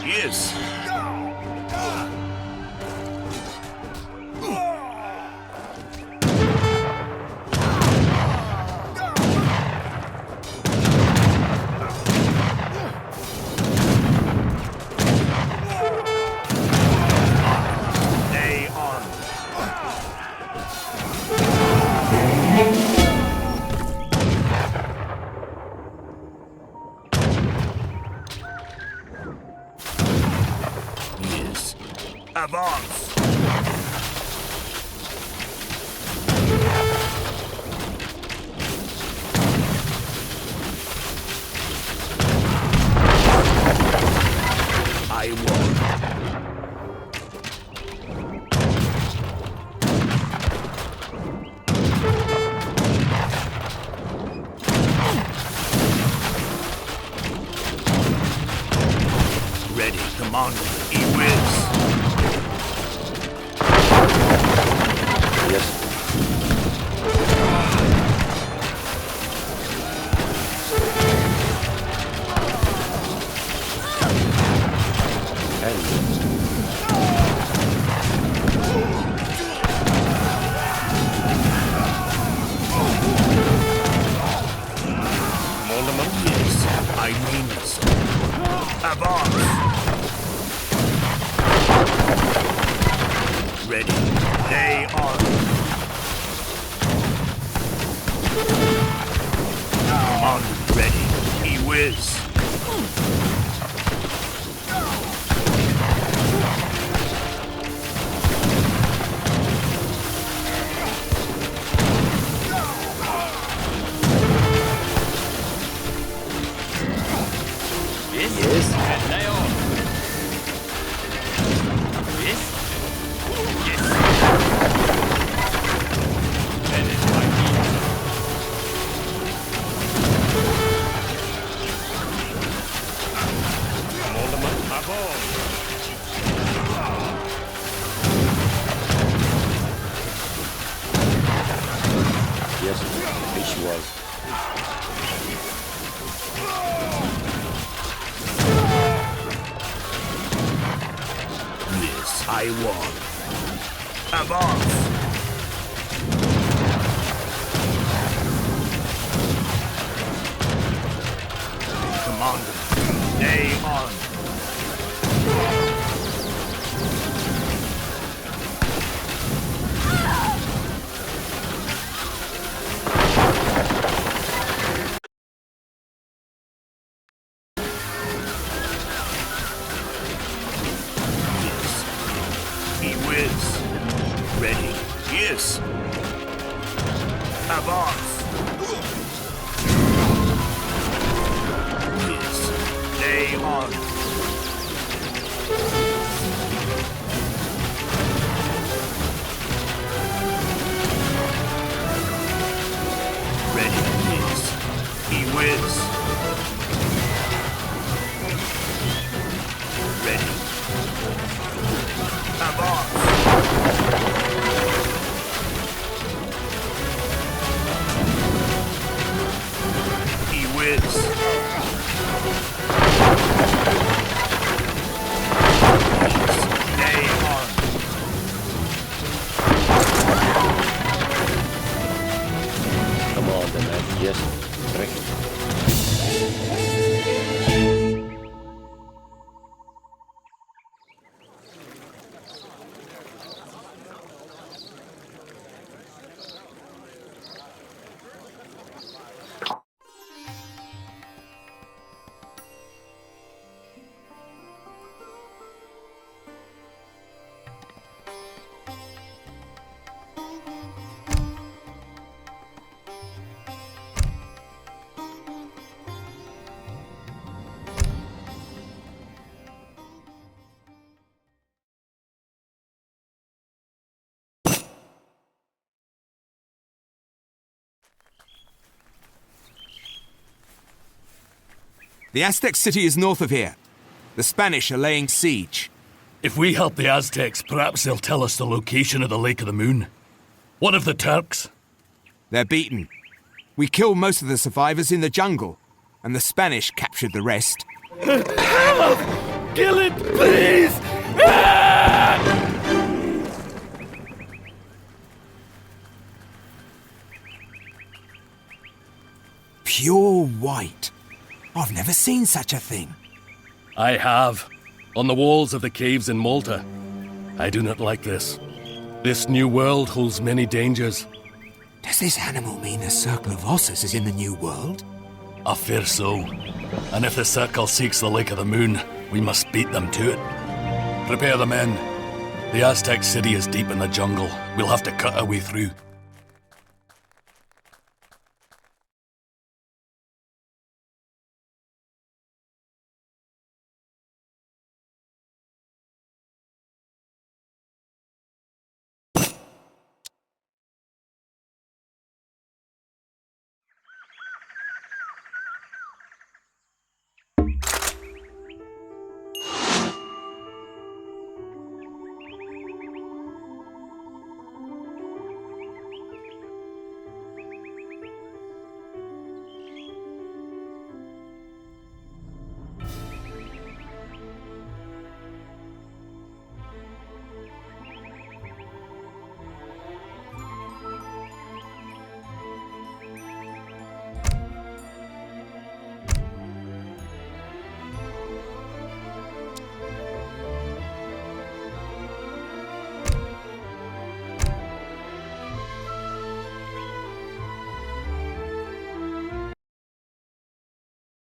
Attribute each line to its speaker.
Speaker 1: Yes. They are. Yes. Avance. I won. Ready, Commander. E-Wiz.
Speaker 2: Yes.
Speaker 1: Yes, I mean this. Avance. Ready. They are. Commander ready. E-Wiz.
Speaker 2: Yes.
Speaker 3: And lay on. Yes. Yes. That is my key. Commander, aboard.
Speaker 2: Yes. Fish was.
Speaker 1: Yes, I won. Avance. Commander, they on. Yes. E-Wiz. Ready. Yes. Avance. Yes. They on. Ready. Yes. E-Wiz. Ready. Avance. E-Wiz. They on.
Speaker 2: Commander, man. Yes. Correct.
Speaker 4: The Aztec city is north of here. The Spanish are laying siege.
Speaker 5: If we help the Aztecs, perhaps they'll tell us the location of the Lake of the Moon. What of the Turks?
Speaker 4: They're beaten. We killed most of the survivors in the jungle, and the Spanish captured the rest.
Speaker 5: Kill it, please!
Speaker 4: Pure white. I've never seen such a thing.
Speaker 5: I have. On the walls of the caves in Malta. I do not like this. This new world holds many dangers.
Speaker 4: Does this animal mean the Circle of Ossus is in the New World?
Speaker 5: I fear so. And if the Circle seeks the Lake of the Moon, we must beat them to it. Prepare the men. The Aztec city is deep in the jungle. We'll have to cut our way through.